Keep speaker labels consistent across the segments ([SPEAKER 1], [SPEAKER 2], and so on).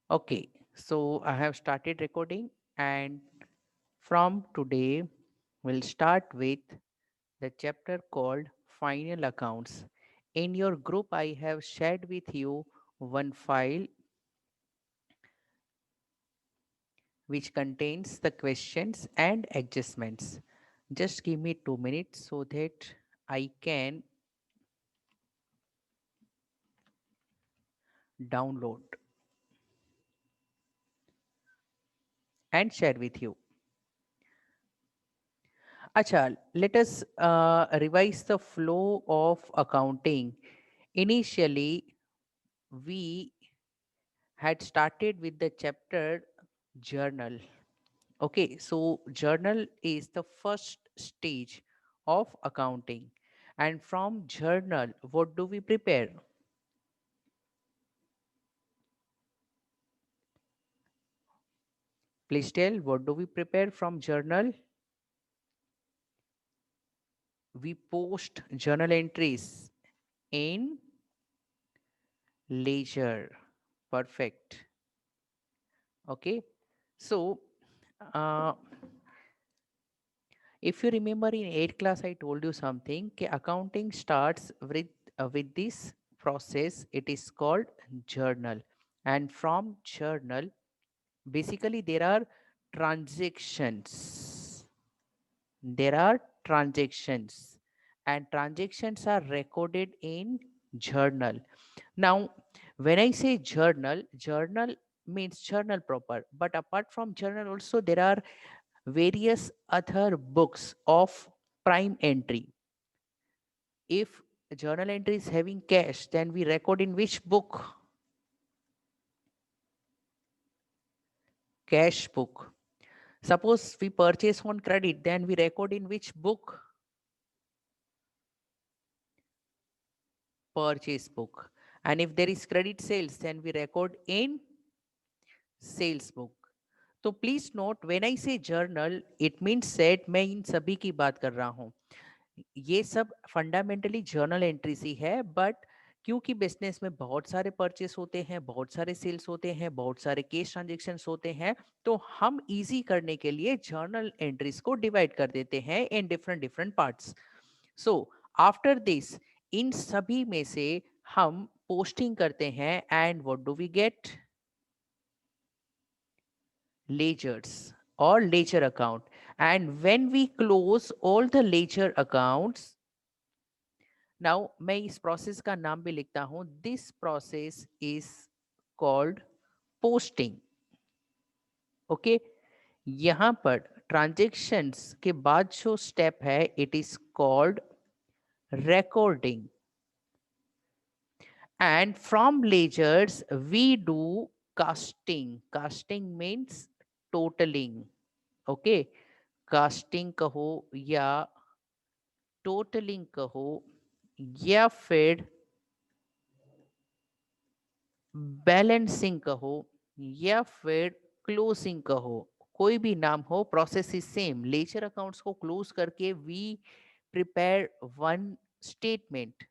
[SPEAKER 1] Okay, so I have started recording, and from today, we'll start with the chapter called Final Accounts. In your group, I have shared with you one file which contains the questions and adjustments. Just give me 2 minutes so that I can download and share with you. Acha, let us revise the flow of accounting. Initially, we had started with the chapter journal. Okay, so journal is the first stage of accounting. And from journal, what do we prepare? Please tell, what do we prepare from journal? We post journal entries in ledger. Perfect. Okay, so uh, if you remember in 8th class, I told you something. कि accounting starts with this process. It is called journal, and from journal, basically there are transactions. There are transactions, and transactions are recorded in journal. Now, when I say journal, journal means journal proper. But apart from journal, also there are various other books of prime entry. If journal entry is having cash, then we record in which book? Cash book. Suppose we purchase on credit, then we record in which book? Purchase book. And if there is credit sales, then we record in sales book. तो please note when I से journal it means set मैं इन सभी की बात कर रहा हूँ ये सब फंडामेंटली जर्नल एंट्रीज ही है बट क्योंकि बिजनेस में बहुत सारे परचेस होते हैं बहुत सारे सेल्स होते हैं बहुत सारे केस ट्रांजेक्शन्स होते हैं तो हम इजी करने के लिए जर्नल एंट्रीज को डिवाइड कर देते हैं in different different parts so after this इन सभी में से हम पोस्टिंग करते हैं and what do we get ledgers or ledger account and when we close all the ledger accounts now मैं इस प्रोसेस का नाम भी लिखता हूं this process is called posting okay यहां पर ट्रांजेक्शन्स के बाद जो स्टेप है it is called recording and from ledgers we do casting means totaling okay casting कहो या टोटलिंग कहो या फिर बैलेंसिंग कहो या फिर क्लोजिंग कहो कोई भी नाम हो process is same ledger accounts को क्लोज करके we prepare one statement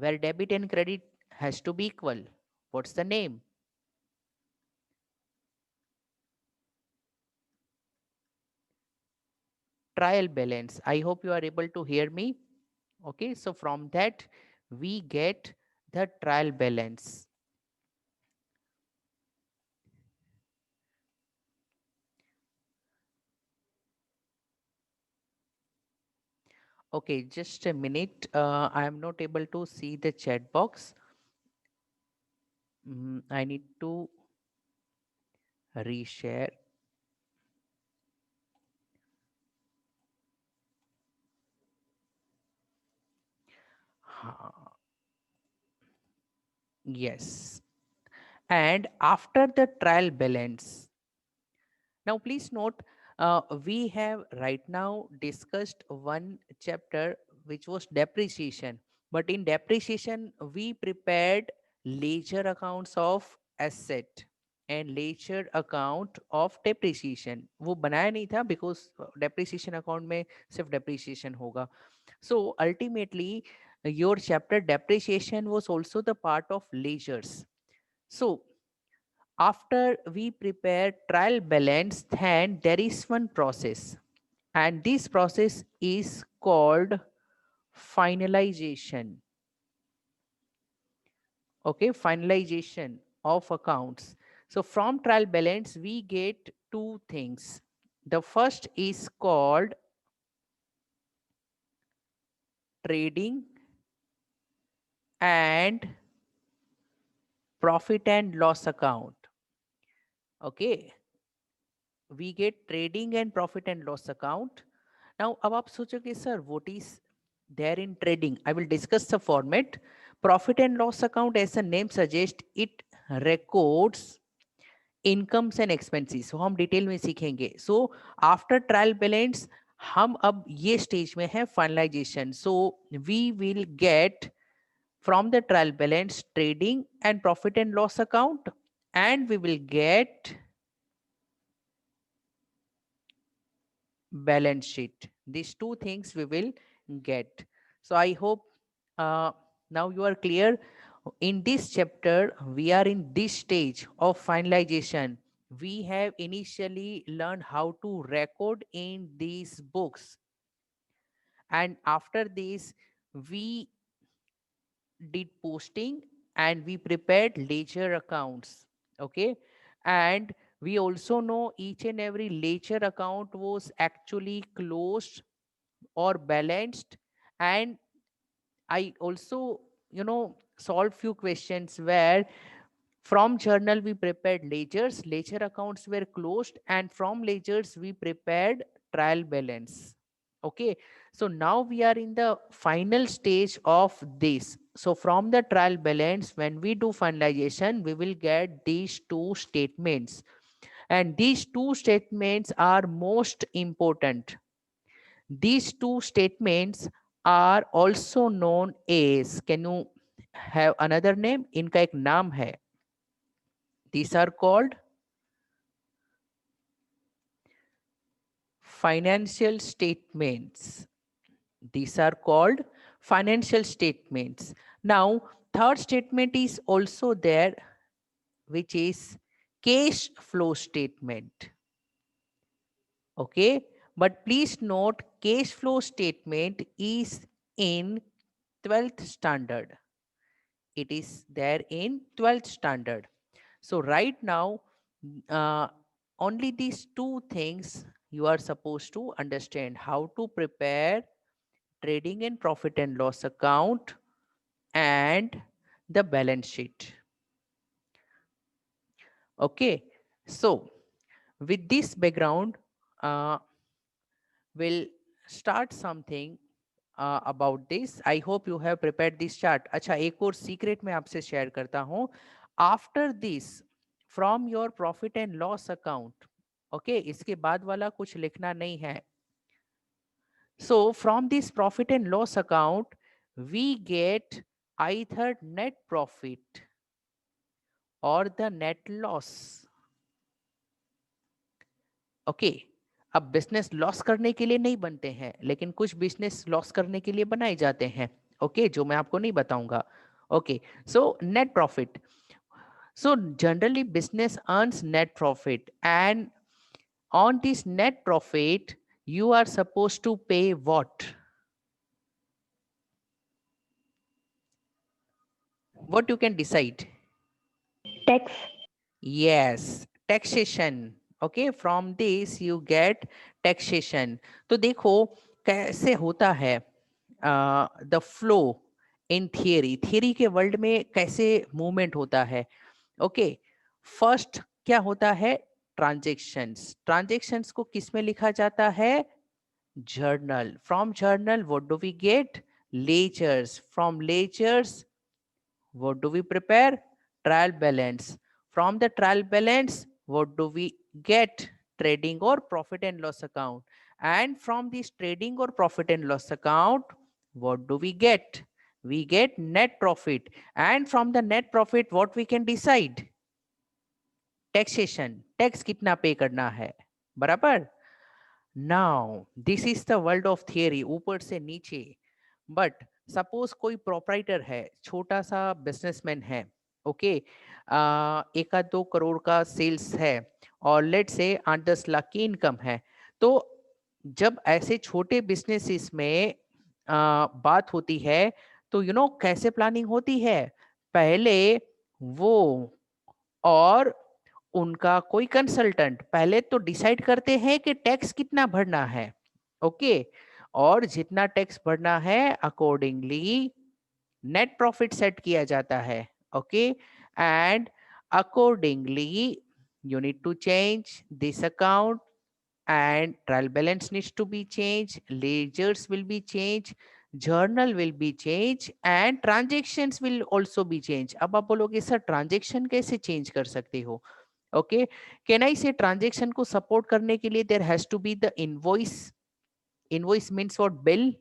[SPEAKER 1] where debit and credit has to be equal what's the name trial balance. I hope you are able to hear me. Okay, so from that we get the trial balance. Okay, just a minute. I am not able to see the chat box. I need to reshare. हाँ, yes. And after the trial balance, now please note, we have right now discussed one chapter which was depreciation. But in depreciation, we prepared ledger accounts of asset and ledger account of depreciation. वो बनाया नहीं था because depreciation account में सिर्फ depreciation होगा. So ultimately, your chapter depreciation was also the part of ledgers. So After we prepare trial balance, then there is one process, and this process is called finalization. Okay, finalization of accounts. So from trial balance we get two things. The first is called trading and profit and loss account. Okay, we get trading and profit and loss account. Now अब आप सोचोगे sir what is there in trading? I will discuss the format. Profit and loss account, as the name suggests, it records incomes and expenses. So हम detail में सीखेंगे. So after trial balance हम अब ये stage में है finalisation. So we will get from the trial balance trading and profit and loss account, and we will get balance sheet. These two things we will get. So I hope now you are clear. In this chapter we are in this stage of finalization. We have initially learned how to record in these books, and after this we did posting and we prepared ledger accounts. Okay, and we also know each and every ledger account was actually closed or balanced. And I also, solved few questions where from journal we prepared ledgers, ledger accounts were closed, and from ledgers we prepared trial balance. Okay, so now we are in the final stage of this. So from the trial balance, when we do finalization, we will get these two statements, and these two statements are most important. These two statements are also known as, can you have another name? इनका एक नाम है. These are called financial statements. These are called financial statements. Now, third statement is also there, which is cash flow statement. Okay, but please note cash flow statement is in 12th standard. It is there in 12th standard. So right now, uh, only these two things you are supposed to understand: how to prepare trading and profit and loss account and the balance sheet. Okay, so with this background, we'll start something about this. I hope you have prepared this chart. अच्छा, एक और secret मैं आपसे share करता हूँ. After this, from your profit and loss account, okay, इसके बाद वाला कुछ लिखना नहीं है. So from this profit and loss account, we get either net profit or the net loss. Okay, अब बिजनेस लॉस करने के लिए नहीं बनते हैं, लेकिन कुछ बिजनेस लॉस करने के लिए बनाए जाते हैं. ओके, जो मैं आपको नहीं बताऊंगा. Okay, so net profit. So generally business earns net profit, and on this net profit you are supposed to pay what? What you can decide?
[SPEAKER 2] Tax.
[SPEAKER 1] Yes, taxation. Okay, from this you get taxation. तो देखो कैसे होता है the flow in theory. Theory के world में कैसे movement होता है. ओके, फर्स्ट क्या होता है? ट्रांजेक्शन्स. ट्रांजेक्शन्स को किस में लिखा जाता है? Journal. From journal what do we get? Ledgers. From ledgers what do we prepare? Trial balance. From the trial balance, what do we get? Trading or profit and loss account. And from this trading or profit and loss account, what do we get? We get net profit. And from the net profit, what we can decide? Taxation. Tax कितना पे करना है, बराबर. Now, this is the world of theory, ऊपर से नीचे. But suppose कोई proprietor है, छोटा सा बिजनेसमैन है. ओके, एक आध 2 करोड़ का सेल्स है और लेट से 8-10 लाख की इनकम है, तो जब ऐसे छोटे बिजनेसेस में बात होती है, तो कैसे प्लानिंग होती है, पहले वो और उनका कोई कंसल्टेंट पहले तो डिसाइड करते हैं कि टैक्स कितना भरना है। ओके, और जितना टैक्स भरना है अकॉर्डिंगली नेट प्रॉफिट सेट किया जाता है। Okay, and accordingly you need to change this account, and trial balance needs to be changed, ledgers will be changed, journal will be changed, and transactions will also be changed। अब आप बोलोगे sir transaction कैसे change कर सकते हो? Okay, can I से transaction को support करने के लिए there has to be the invoice. Invoice means what? Bill.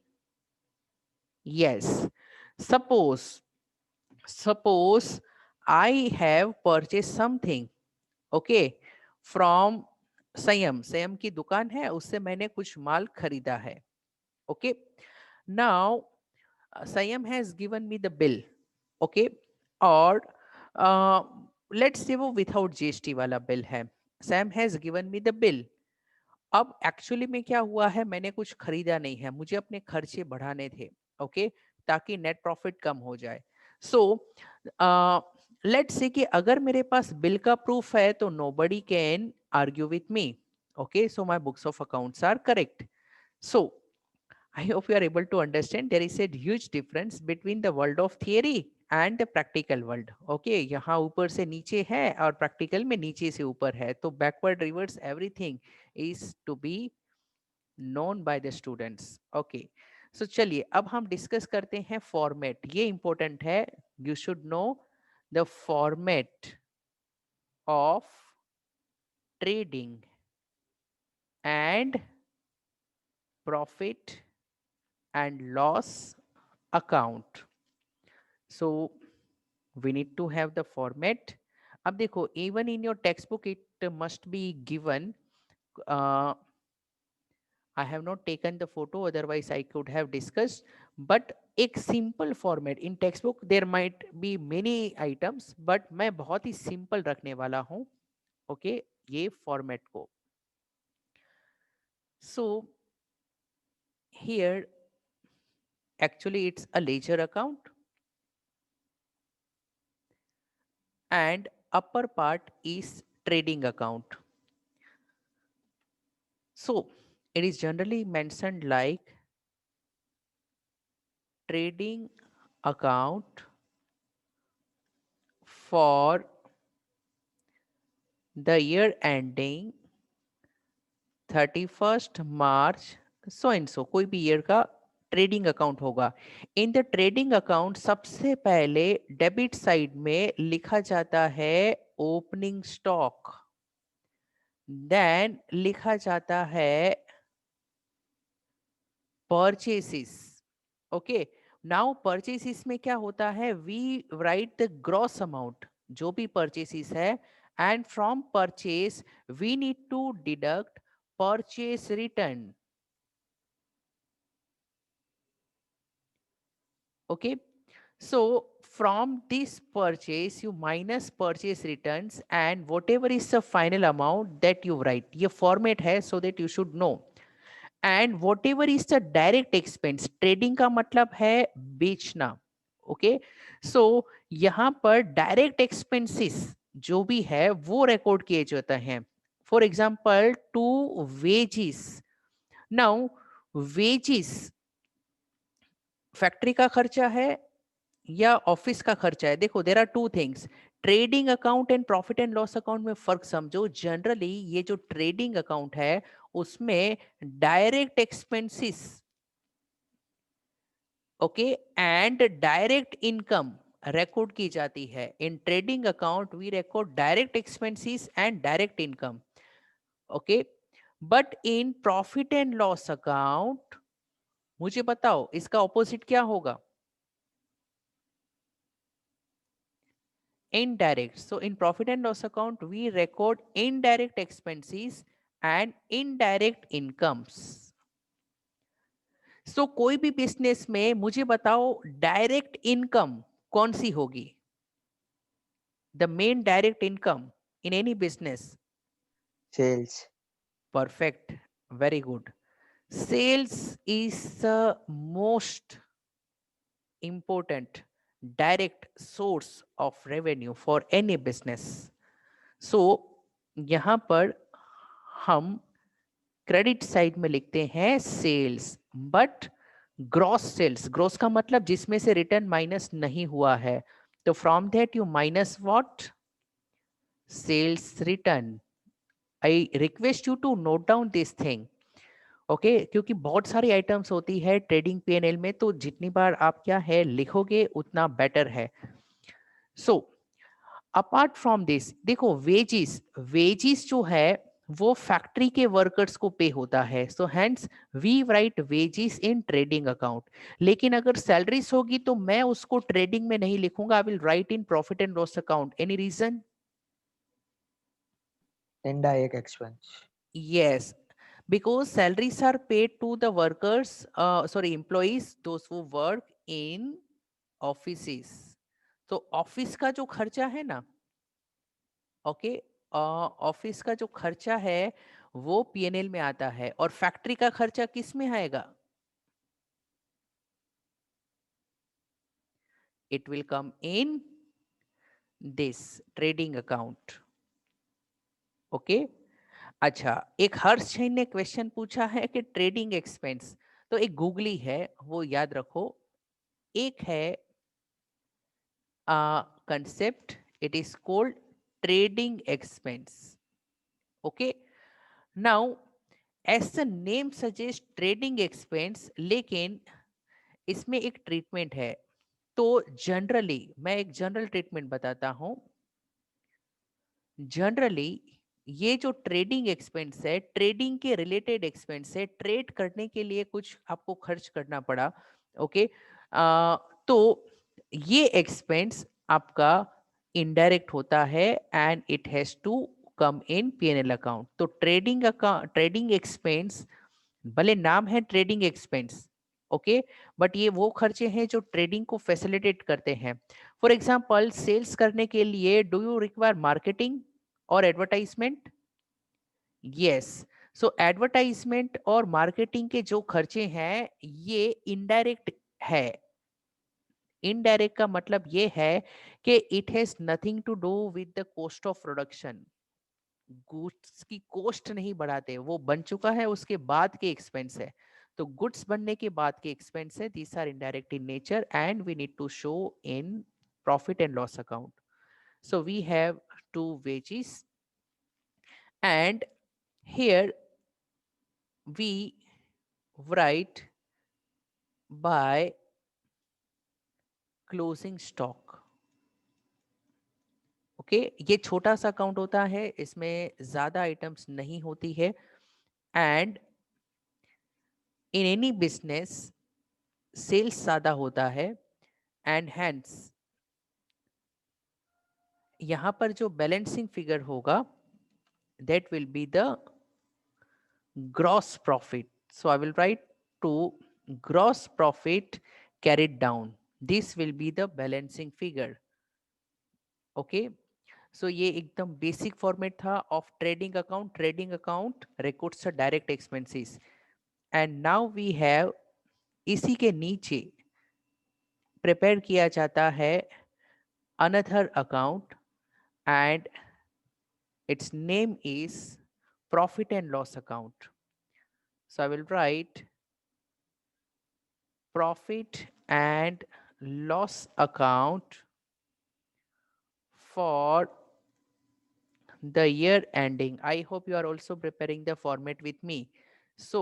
[SPEAKER 1] Yes, suppose suppose I have purchased something, okay, from संयम की दुकान है, उससे मैंने कुछ माल खरीदा है। ओके, नाउ संयम has given me the bill. Okay, और लेट्स से वो विदाउट जीएसटी वाला बिल है। Sam has given me the bill. अब एक्चुअली में क्या हुआ है, मैंने कुछ खरीदा नहीं है, मुझे अपने खर्चे बढ़ाने थे। ओके, ताकि नेट प्रॉफिट कम हो जाए। सो लेट्स से कि अगर मेरे पास बिल का प्रूफ है तो nobody can argue with me. Okay, so my books of accounts are correct. So I hope you are able to understand there is a huge difference between the world of theory and the practical world. Okay, यहाँ ऊपर से नीचे है और practical में नीचे से ऊपर है, तो backward reverse everything is to be known by the students. Okay, so चलिए अब हम डिस्कस करते हैं फॉर्मेट। ये इंपॉर्टेंट है, you should know the format of trading and profit and loss account. So we need to have the format। अब देखो, even in your textbook it must be given। uh, I have not taken the photo, otherwise I could have discussed, but एक simple format in textbook there might be many items, but मैं बहुत ही simple रखने वाला हूँ। okay, ये format को। so here actually it's a ledger account and upper part is trading account। So it is generally mentioned like trading account for the year ending 31st March so and so, कोई भी year का trading account होगा। In the trading account सबसे पहले debit side में लिखा जाता है ओपनिंग स्टॉक, देन लिखा जाता है परचेसिस। ओके, नाउ परचेसिस में क्या होता है, we write the gross amount जो भी परचेसिस है, and from purchase we need to deduct purchase return. Okay, so from this purchase you minus purchase returns and whatever is the final amount that you write। ये format है so that you should know। and whatever is the direct expense, trading का मतलब है बेचना। Okay, सो यहाँ पर direct expenses जो भी है वो रिकॉर्ड किए जाते हैं। For example to wages. Now wages factory का खर्चा है या ऑफिस का खर्चा है? देखो, there are two things. Trading account and profit and loss account में फर्क समझो। जनरली ये जो ट्रेडिंग अकाउंट है उसमें direct expenses, okay, and direct income record की जाती है। In trading account we record direct expenses and direct income. Okay, but in profit and loss account मुझे बताओ इसका ऑपोजिट क्या होगा? Indirect। So in profit and loss account we record indirect expenses and indirect incomes। So कोई भी business में मुझे बताओ डायरेक्ट इनकम कौन सी होगी? The main direct income in any business.
[SPEAKER 3] Sales.
[SPEAKER 1] Perfect, very good. Sales is the most important direct source of revenue for any business. So यहाँ पर हम क्रेडिट साइड में लिखते हैं sales, but gross sales, gross का मतलब जिसमें से रिटर्न माइनस नहीं हुआ है, तो from that you minus what, sales return. I request you to note down this thing, okay, क्योंकि बहुत सारी आइटम्स होती है ट्रेडिंग पीएनएल में, तो जितनी बार आप क्या है लिखोगे उतना बेटर है. सो अपार्ट फ्रॉम दिस देखो, वेजिस, वेजिस जो है वो फैक्ट्री के वर्कर्स को पे होता है, so hence we write wages in trading account. लेकिन अगर सैलरीज होगी तो मैं उसको ट्रेडिंग में नहीं लिखूंगा, I will write in profit and loss account. Any reason?
[SPEAKER 3] Indirect expense.
[SPEAKER 1] Yes, because salaries are paid to the workers, sorry, employees, those who work in offices. तो ऑफिस का जो खर्चा है ना, ओके, ऑफिस का जो खर्चा है वो पीएनएल में आता है, और फैक्ट्री का खर्चा किस में आएगा? It will come in this trading account. Okay. अच्छा, एक हर्ष जैन ने क्वेश्चन पूछा है कि ट्रेडिंग एक्सपेंस, तो एक गूगली है वो याद रखो. एक है concept, it is called trading expense. Okay, now as the name suggests trading expense, लेकिन इसमें एक ट्रीटमेंट है. तो जनरली मैं एक जनरल ट्रीटमेंट बताता हूं. जनरली ये जो ट्रेडिंग एक्सपेंस है, ट्रेडिंग के रिलेटेड एक्सपेंस है, ट्रेड करने के लिए कुछ आपको खर्च करना पड़ा, ओके, तो ये एक्सपेंस आपका इनडायरेक्ट होता है and it has to come in PNL account. तो ट्रेडिंग अकाउंट, ट्रेडिंग एक्सपेंस, भले नाम है ट्रेडिंग एक्सपेंस, ओके, बट ये वो खर्चे हैं जो ट्रेडिंग को फैसिलिटेट करते हैं. फॉर एग्जांपल, सेल्स करने के लिए डू यू रिक्वायर मार्केटिंग और एडवर्टाइजमेंट? यस. सो एडवर्टाइजमेंट और मार्केटिंग के जो खर्चे हैं ये इनडायरेक्ट है. इनडायरेक्ट का मतलब ये है कि it has nothing to do with the cost of production. Goods की कॉस्ट नहीं बढ़ाते, वो बन चुका है उसके बाद के एक्सपेंस है. तो गुड्स बनने के बाद के एक्सपेंस है, these are indirect in nature and we need to show in profit and loss account. So we have two wages, and here we write by closing stock. Okay, ये छोटा सा अकाउंट होता है, इसमें ज्यादा आइटम्स नहीं होती है, and in any business sales ज्यादा होता है, एंड हेंस यहां पर जो बैलेंसिंग फिगर होगा that will be the gross profit. So I will write to gross profit carried down. This will be the balancing figure. Okay. So ये एकदम basic format था of trading account. Trading account records the direct expenses, and now we have, इसी के नीचे prepare किया जाता है another account, and its name is profit and loss account. So I will write profit and loss account for the year ending. I hope you are also preparing the format with me. So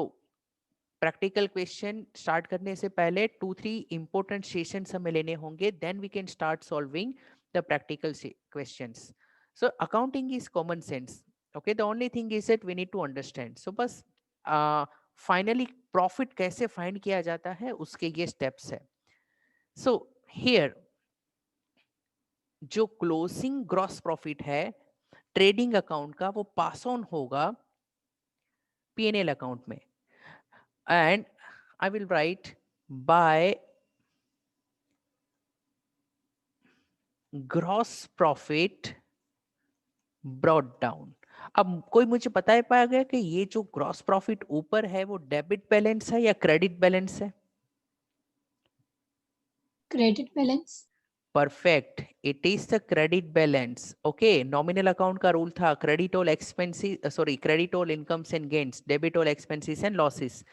[SPEAKER 1] practical question start करने से पहले 2-3 important sessions हमें लेने होंगे, then we can start solving the practical questions. So accounting is common sense, okay, the only thing is that we need to understand. So बस finally profit कैसे find किया जाता है उसके ये स्टेप्स है. सो हियर जो क्लोजिंग ग्रॉस प्रॉफिट है ट्रेडिंग अकाउंट का, वो पास ऑन होगा पीएनएल अकाउंट में, and I will right by gross profit brought down. अब कोई मुझे बता पाएगा कि ये जो ग्रॉस प्रॉफिट ऊपर है वो डेबिट बैलेंस है या क्रेडिट बैलेंस है?
[SPEAKER 4] Credit balance.
[SPEAKER 1] Perfect, it is the credit balance. Okay, nominal account का रूल था credit all expenses, sorry credit all incomes and gains, debit all expenses and losses.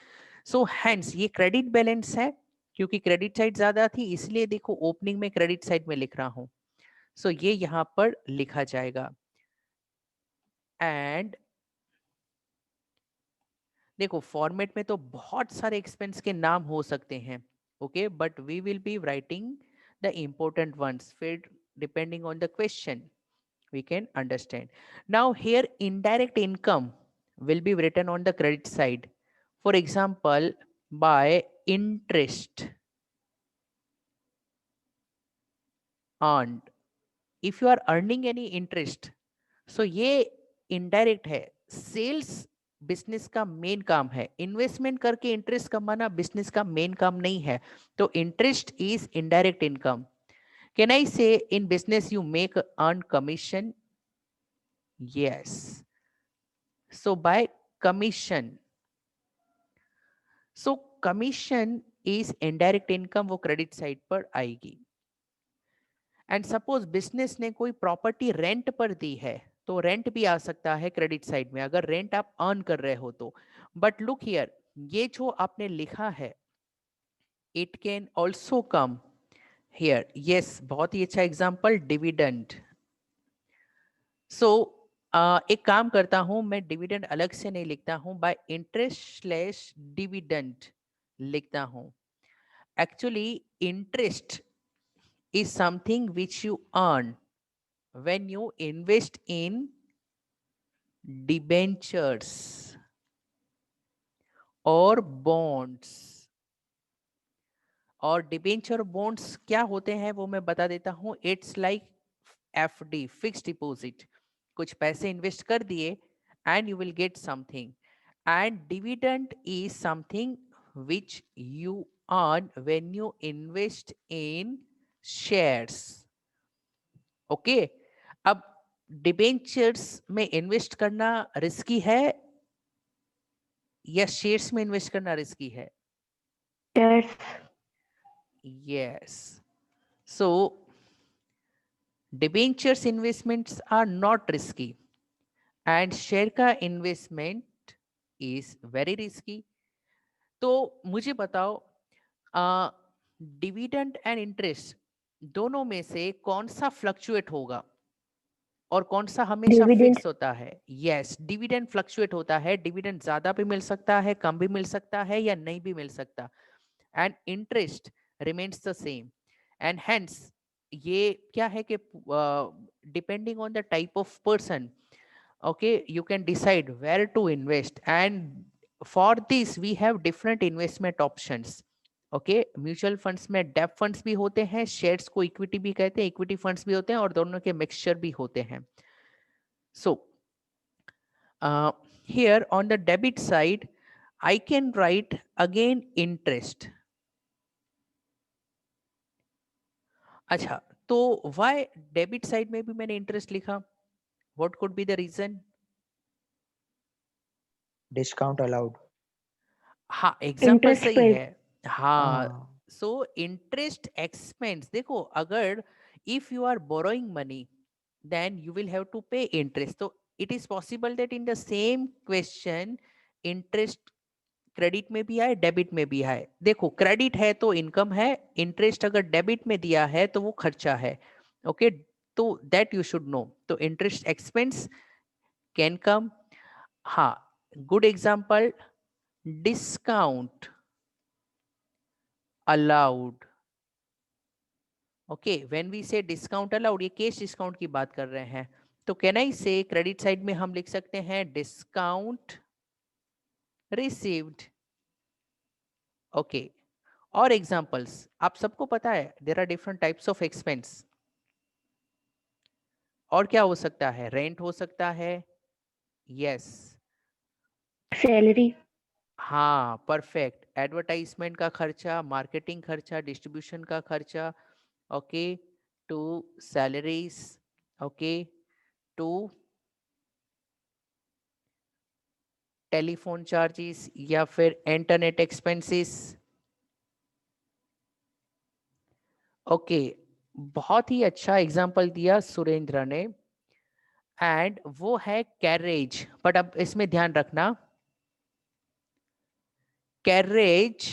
[SPEAKER 1] So hence ये credit balance है, क्योंकि credit side ज्यादा थी इसलिए देखो opening में क्रेडिट साइड में लिख रहा हूं। सो ये यहां पर लिखा जाएगा। एंड देखो फॉर्मेट में तो बहुत सारे एक्सपेंस के नाम हो सकते हैं, okay, but we will be writing the important ones, फिर depending on the question we can understand. Now here indirect income will be written on the credit side. For example, by interest earned. If you are earning any interest, so ये indirect है। Sales business का main काम है, investment करके interest कमाना business का main काम नहीं है। तो interest is indirect income. Can I say in business you make earn commission? Yes. So by commission, so commission is indirect income, वो क्रेडिट साइड पर आएगी। एंड सपोज बिजनेस ने कोई प्रॉपर्टी रेंट पर दी है तो रेंट भी आ सकता है क्रेडिट साइड में, अगर रेंट आप अर्न कर रहे हो तो। बट लुक हियर, ये जो आपने लिखा है it can also come here. Yes, बहुत ही अच्छा एग्जाम्पल, डिविडेंड। सो एक काम करता हूं, मैं डिविडेंड अलग से नहीं लिखता हूं, बाय इंटरेस्ट स्लैश डिविडेंड लिखता हूं। Actually interest is something which you earn when you invest in debentures और बॉन्ड्स। और डिबेंचर बॉन्ड्स क्या होते हैं वो मैं बता देता हूं। It's like FD, fix deposit. कुछ पैसे इन्वेस्ट कर दिए and you will get something, and dividend is something which you earn when you invest in shares. okay, अब डिबेंचर्स में इन्वेस्ट करना रिस्की है या शेयर्स में इन्वेस्ट करना रिस्की है?
[SPEAKER 2] Shares.
[SPEAKER 1] yes, so debentures investments are not risky and share का investment is very risky. तो मुझे बताओ डिविडेंड एंड इंटरेस्ट दोनों में से कौन सा फ्लक्चुएट होगा और कौन सा हमेशा
[SPEAKER 2] Dividend.
[SPEAKER 1] फिक्स होता है? यस, डिविडेंड फ्लक्चुएट होता है, डिविडेंड ज्यादा भी मिल सकता है, कम भी मिल सकता है या नहीं भी मिल सकता। And interest remains the same. And hence ये क्या है कि depending on the type of person, okay, you can decide where to invest, and for this we have different investment options. okay, mutual funds में Depp funds भी होते हैं, shares को equity भी कहते हैं, इक्विटी फंड्स भी होते हैं, और दोनों के मिक्सचर भी होते हैं। so here on the debit side I can write again interest। अच्छा, तो why डेबिट साइड में भी मैंने इंटरेस्ट लिखा? what could be the reason?
[SPEAKER 3] Discount allowed.
[SPEAKER 1] हाँ, एग्जाम्पल
[SPEAKER 2] Interest
[SPEAKER 1] सही
[SPEAKER 2] paid.
[SPEAKER 1] है। हाँ,
[SPEAKER 3] हाँ,
[SPEAKER 1] सो इंटरेस्ट एक्सपेंस देखो, अगर if you are borrowing money then you will have to pay interest. तो it is possible that in the same question interest credit में भी आए, डेबिट में भी आए। देखो क्रेडिट है तो इनकम है, इंटरेस्ट अगर डेबिट में दिया है तो वो खर्चा है। ओके, तो दैट यू शुड नो। तो इंटरेस्ट एक्सपेंस कैन कम। हाँ, good example, discount allowed। Okay, when we say discount allowed, ये कैश डिस्काउंट की बात कर रहे हैं। तो कैन आई से क्रेडिट साइड में हम लिख सकते हैं डिस्काउंट रिसीव्ड। ओके, और एग्जांपल्स आप सबको पता है, there are different types of expense. और क्या हो सकता है? रेंट हो सकता है, यस।
[SPEAKER 2] Salary.
[SPEAKER 1] हाँ, परफेक्ट, एडवर्टाइजमेंट का खर्चा, मार्केटिंग खर्चा, डिस्ट्रीब्यूशन का खर्चा। Okay, to salaries, okay, to telephone charges या फिर इंटरनेट एक्सपेंसेस। ओके, बहुत ही अच्छा एग्जांपल दिया सुरेंद्र ने, एंड वो है कैरेज। बट अब इसमें ध्यान रखना, कैरेज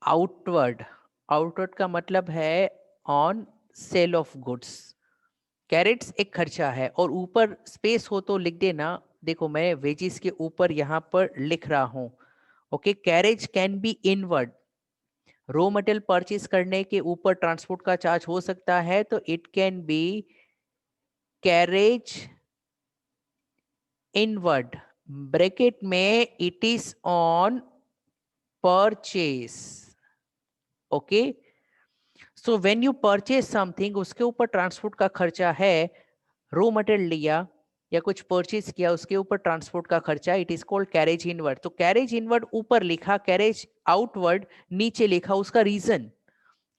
[SPEAKER 1] आउटवर्ड, आउटवर्ड का मतलब है ऑन सेल ऑफ गुड्स। कैरेट्स एक खर्चा है, और ऊपर स्पेस हो तो लिख देना। देखो मैं वेजिस के ऊपर यहां पर लिख रहा हूं। Okay, carriage can be inward, raw material purchase करने के ऊपर ट्रांसपोर्ट का चार्ज हो सकता है, तो it can be carriage inward, bracket में it is on purchase. Okay, so when you purchase something, उसके ऊपर ट्रांसपोर्ट का खर्चा है, रॉ मटेरियल लिया या कुछ परचेज किया, उसके ऊपर ट्रांसपोर्ट का खर्चा, it is called carriage inward. तो कैरेज इनवर्ड ऊपर लिखा, कैरेज आउटवर्ड नीचे लिखा। उसका रीजन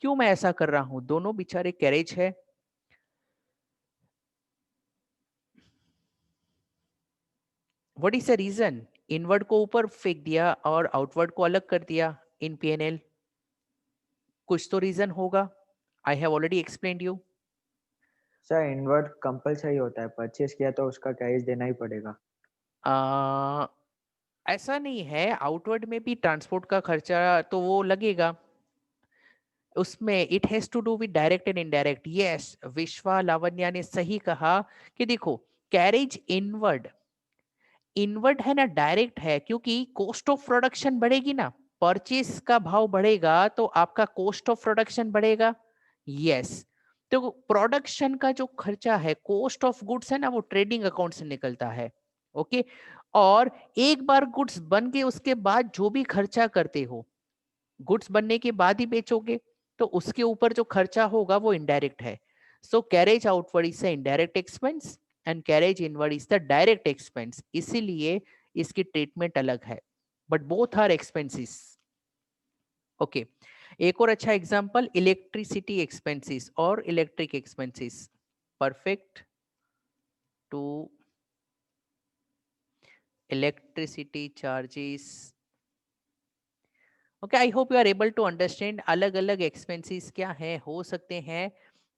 [SPEAKER 1] क्यों मैं ऐसा कर रहा हूं, दोनों बेचारे कैरेज है। What is the reason? Inward को ऊपर फेंक दिया और आउटवर्ड को अलग कर दिया इन पीएनएल। कुछ तो रीजन होगा, I have already explained you.
[SPEAKER 3] Sir inward compulsory होता है, परचेज किया तो उसका कैश देना ही पड़ेगा।
[SPEAKER 1] ऐसा नहीं है, आउटवर्ड में भी ट्रांसपोर्ट का खर्चा तो वो लगेगा, उसमें it has to do with direct and indirect. Yes, Vishwa Lavanya ने सही कहा कि देखो, कैरेज इनवर्ड, इनवर्ड है ना, डायरेक्ट है, क्योंकि कॉस्ट ऑफ प्रोडक्शन बढ़ेगी ना, परचेस का भाव बढ़ेगा तो आपका कॉस्ट ऑफ प्रोडक्शन बढ़ेगा। यस, तो प्रोडक्शन का जो खर्चा है, कॉस्ट ऑफ गुड्स है ना, वो ट्रेडिंग अकाउंट से निकलता है। ओके, और एक बार गुड्स बन के उसके बाद जो भी खर्चा करते हो, गुड्स बनने के बाद ही बेचोगे, तो उसके ऊपर जो खर्चा होगा वो इनडायरेक्ट है। So carriage outward is the indirect expense and carriage inward is the direct expense, इसीलिए इसकी ट्रीटमेंट अलग है, but both are expenses. Okay, एक और अच्छा एग्जांपल, इलेक्ट्रिसिटी एक्सपेंसेस और electric expenses. Perfect to electricity charges. Okay, I hope you are able to understand अलग अलग एक्सपेंसेस क्या है, हो सकते हैं,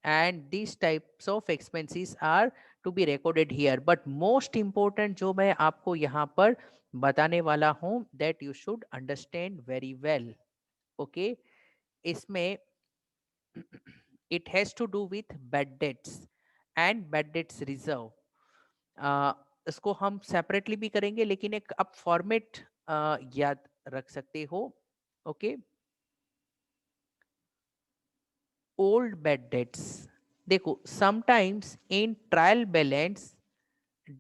[SPEAKER 1] and this types of expenses are to be recorded here. But most important जो मैं आपको यहाँ पर बताने वाला हूँ, that you should understand very well. Okay, इसमें it has to do with bad debts and bad debts reserve. इसको हम सेपरेटली भी करेंगे, लेकिन एक आप फॉर्मेट याद रख सकते हो। ओके, ओल्ड बैड डेट्स, देखो sometimes in trial balance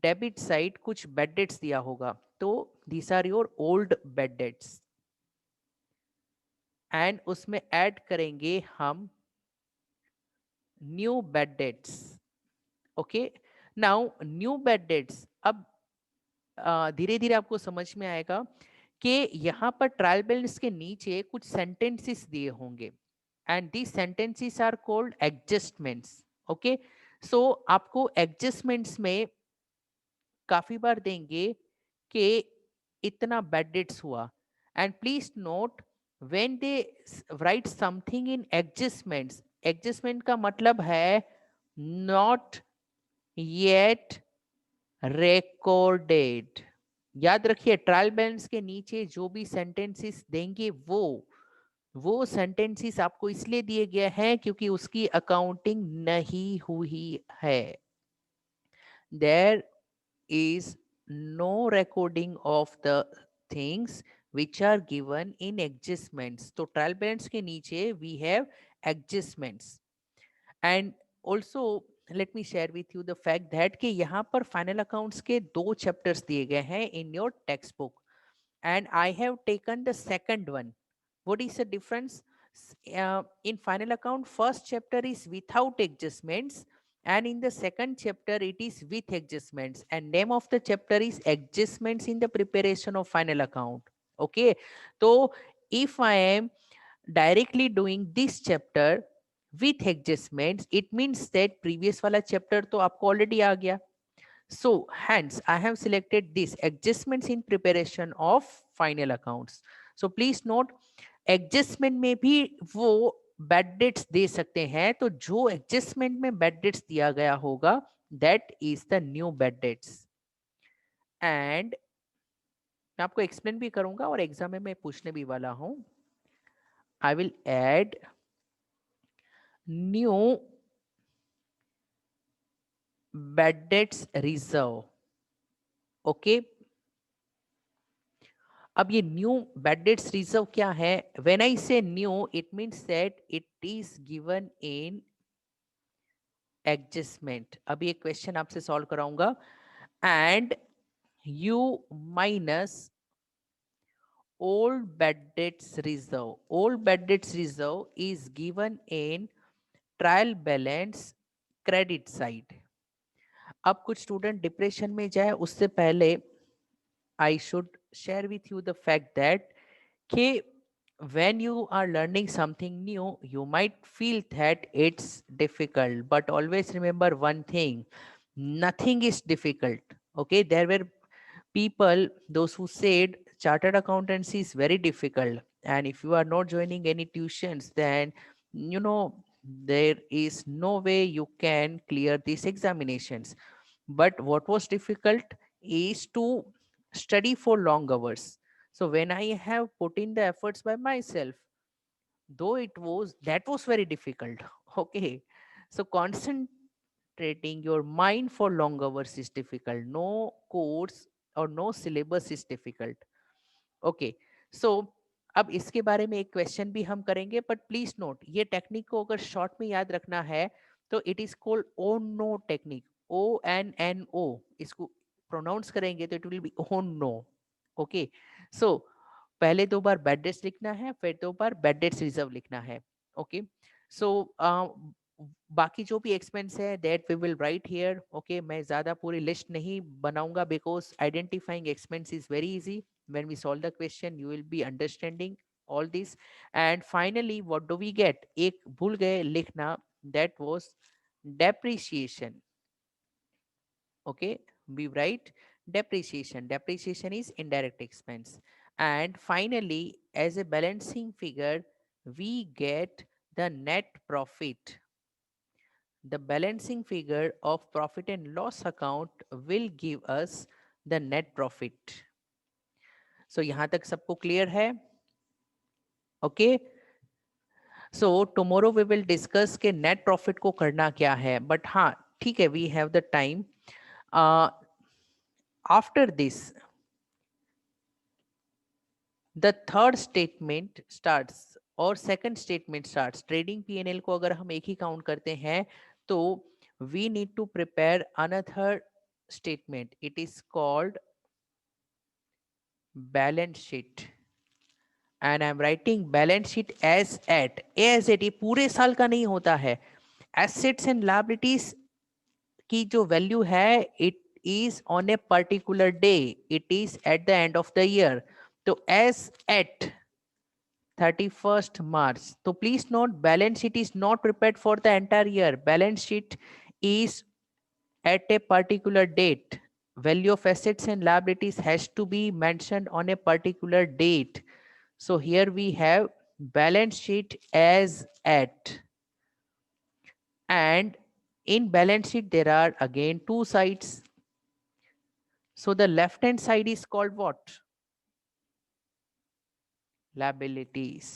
[SPEAKER 1] debit side कुछ बैड डेट्स दिया होगा, तो these are your old bad debts, and उसमें ऐड करेंगे हम new bad debts. Okay, now new bad debts, अब धीरे धीरे आपको समझ में आएगा कि यहाँ पर ट्रायल बैलेंस के नीचे कुछ सेंटेंसेस दिए होंगे, and these sentences are called adjustments. Okay, so आपको एडजस्टमेंट्स में काफी बार देंगे कि इतना बैड डेट्स हुआ, and please note when they write something in adjustments, adjustment का मतलब है नॉट येट रिकॉर्डेड। याद रखिए, ट्रायल बैलेंस के नीचे जो भी सेंटेंसेस देंगे वो सेंटेंसेस आपको इसलिए दिए गए हैं क्योंकि उसकी अकाउंटिंग नहीं हुई है। There is no recording of the things which are given in adjustments। तो ट्रायल बैलेंस के नीचे we have adjustments। And also let me share with you the fact that कि यहाँ पर फाइनल अकाउंट्स के 2 चैप्टर्स दिए गए हैं in your text book, and I have taken the second one. What is the difference? In final account, first chapter is without adjustments, and in the second chapter it is with adjustments, and name of the chapter is adjustments in the preparation of final account. Okay, so if I am directly doing this chapter, with adjustments it means that previous वाला chapter तो आपको already आ गया. So hence I have selected this adjustments in preparation of final accounts. So please note adjustment में भी वो bad debts दे सकते हैं. तो जो adjustment में bad debts दिया गया होगा that is the new bad debts. And मैं आपको explain भी करूंगा और एग्जाम में मैं पूछने भी वाला हूं. I will add new bad debts reserve. Okay. अब ये न्यू बैड डेट्स रिजर्व क्या है? व्हेन आई से knew it means that it is given in adjustment. अब ये क्वेश्चन आपसे सॉल्व कराऊंगा. And you minus old bad debts reserve. Old bad debts reserve is given in trial balance credit side. अब कुछ student depression में जाए उससे पहले I should share with you the fact that when you are learning something new, you might feel that it's difficult. But always remember one thing, nothing is difficult. Okay, there were people, those who said chartered accountancy is very difficult. And if you are not joining any tuitions, then there is no way you can clear these examinations. But what was difficult is to study for long hours. So when I have put in the efforts by myself, though that was very difficult. Okay. So concentrating your mind for long hours is difficult. No course or no syllabus is difficult. Okay. So अब इसके बारे में एक question भी हम करेंगे, but please note ये technique को अगर शॉर्ट में याद रखना है तो it is called ONNO technique. ONNO इसको प्रोनाउंस करेंगे तो it will be ONNO. Okay. So पहले 2 बार बैड डेट्स लिखना है, फिर 2 बार बैड डेट्स रिजर्व लिखना है. ओके. सो बाकी जो भी एक्सपेंस है that we will write here. Okay. मैं ज्यादा पूरी लिस्ट नहीं बनाऊंगा because identifying expense is very easy. When we solve the question you will be understanding all this. And finally what do we get? एक भूल गए लिखना, that was depreciation. Okay, we write depreciation. Depreciation is indirect expense. And finally as a balancing figure we get the net profit. The balancing figure of profit and loss account will give us the net profit. So यहां तक सबको clear है? Okay. So tomorrow we will discuss के net profit को करना क्या है. But हाँ ठीक है, we have the time. After this the third statement starts और second statement starts. Trading P&L को अगर हम एक ही काउंट करते हैं तो we need to prepare another statement. It is called balance sheet. And I am writing balance sheet as at. ये पूरे साल का नहीं होता है. एसेट्स एंड लायबिलिटीज की जो वैल्यू है it is on a particular day. It is at the end of the year. तो as at 31st March. So please note balance sheet is not prepared for the entire year. Balance sheet is at a particular date. Value of assets and liabilities has to be mentioned on a particular date. So here we have balance sheet as at. And in balance sheet there are again 2 sides. So the left hand side is called what? Liabilities.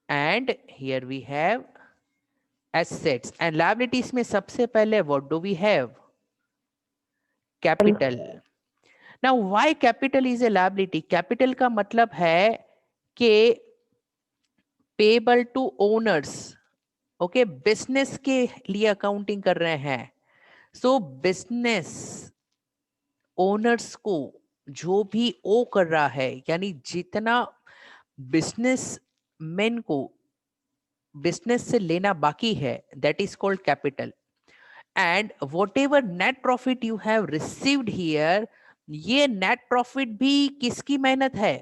[SPEAKER 1] And here we have assets. And liabilities में सबसे पहले what do we have? Capital. Now why capital is a liability? Capital का मतलब है कि payable to owners. Okay. Business के लिए accounting कर रहे हैं. सो बिजनेस ओनर्स को जो भी ओ कर रहा है, यानी जितना बिजनेस मैन को बिजनेस से लेना बाकी है, that is called capital. And what ever net profit you have received here, ये नेट प्रॉफिट भी किसकी मेहनत है?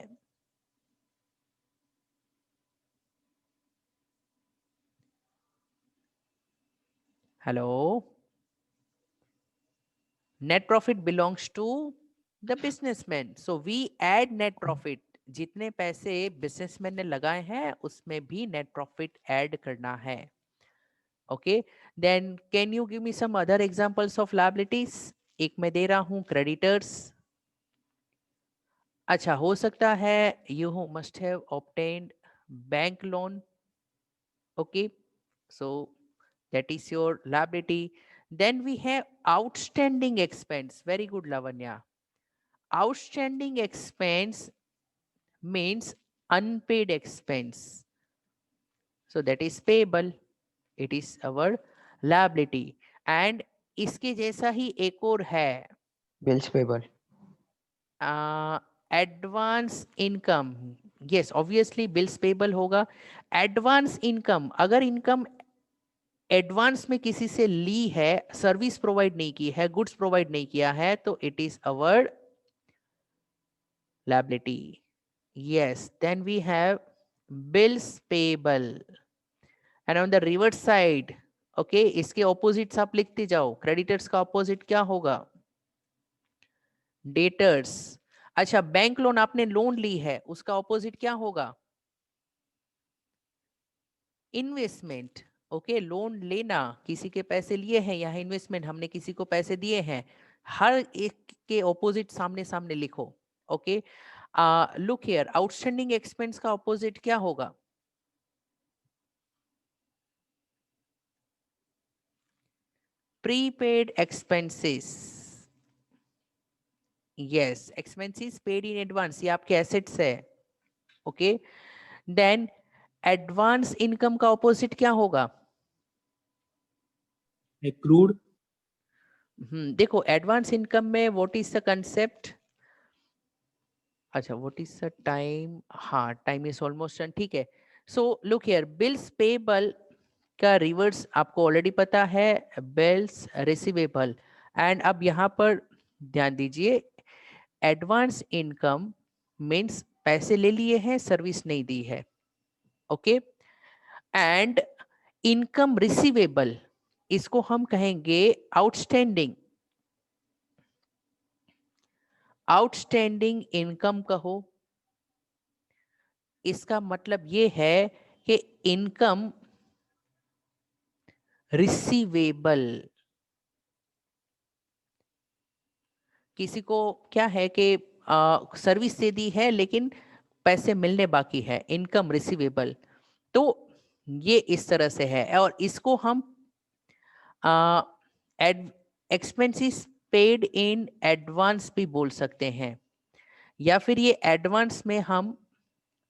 [SPEAKER 1] Hello. Net profit belongs to the businessman. So we add net profit. जितने पैसे बिजनेसमैन ने लगाए हैं उसमें भी नेट प्रॉफिट ऐड करना है. Okay, then can you give me some other examples of liabilities? एक मैं दे रहा हूं क्रेडिटर्स. अच्छा, हो सकता है you must have obtained bank loan. Okay, so that is your liability. Then we have outstanding expense. Very good, Lavanya. Outstanding expense means unpaid expense, so that is payable. It is our liability. And इसके जैसा ही एक और है,
[SPEAKER 3] bills payable.
[SPEAKER 1] Advance income. Yes, obviously bills payable होगा. Advance income, अगर income advance में किसी से ली है, सर्विस प्रोवाइड नहीं की है, गुड्स प्रोवाइड नहीं किया है, तो it is our liability. Yes, then we have bills payable. And on the reverse side, okay, इसके opposites आप लिखते जाओ. Creditors का opposite क्या होगा? Debtors. अच्छा, बैंक लोन आपने लोन ली है, उसका opposite क्या होगा? इन्वेस्टमेंट. ओके, लोन लेना, किसी के पैसे लिए हैं, यहाँ इन्वेस्टमेंट, हमने किसी को पैसे दिए हैं. हर एक के ऑपोजिट सामने सामने लिखो. Okay, look here, outstanding expense का ऑपोजिट क्या होगा? Prepaid expenses. Yes, expenses paid in advance, ये आपके एसेट्स है. ओके, देन एडवांस इनकम का ऑपोजिट क्या होगा?
[SPEAKER 4] accrued,
[SPEAKER 1] देखो, एडवांस इनकम में व्हाट इज द कंसेप्ट? अच्छा, व्हाट इज द टाइम? हाँ, टाइम इज ऑलमोस्ट डन. ठीक है. So look here, bills payable का रिवर्स आपको ऑलरेडी पता है, बिल्स रिसीवेबल. एंड अब यहाँ पर ध्यान दीजिए, एडवांस इनकम मीन्स पैसे ले लिए हैं, सर्विस नहीं दी है. ओके, एंड इनकम रिसीवेबल, इसको हम कहेंगे आउटस्टैंडिंग. आउटस्टैंडिंग इनकम कहो. इसका मतलब ये है कि इनकम रिसीवेबल. किसी को क्या है कि सर्विस दे दी है लेकिन पैसे मिलने बाकी है, इनकम रिसीवेबल. तो ये इस तरह से है, और इसको हम एक्सपेंसेस पेड इन एडवांस भी बोल सकते हैं, या फिर ये एडवांस में हम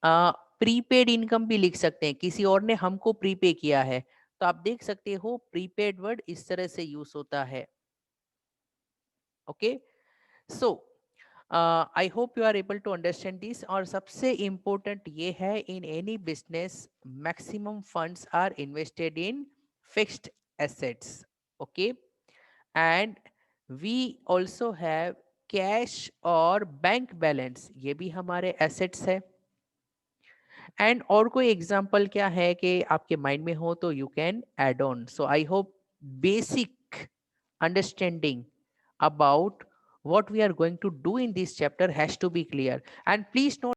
[SPEAKER 1] प्रीपेड इनकम भी लिख सकते हैं. किसी और ने हमको प्रीपे किया है, तो आप देख सकते हो प्रीपेड वर्ड इस तरह से यूज होता है. Okay, so I hope you are able to understand this. और सबसे इंपॉर्टेंट ये है, in any business maximum funds are invested in fixed assets. Okay, and we also have cash और बैंक बैलेंस, ये भी हमारे एसेट्स है. एंड और कोई एग्जाम्पल क्या है कि आपके माइंड में हो तो you can add on. So I hope basic understanding about what we are going to do in this chapter has to be clear. And please note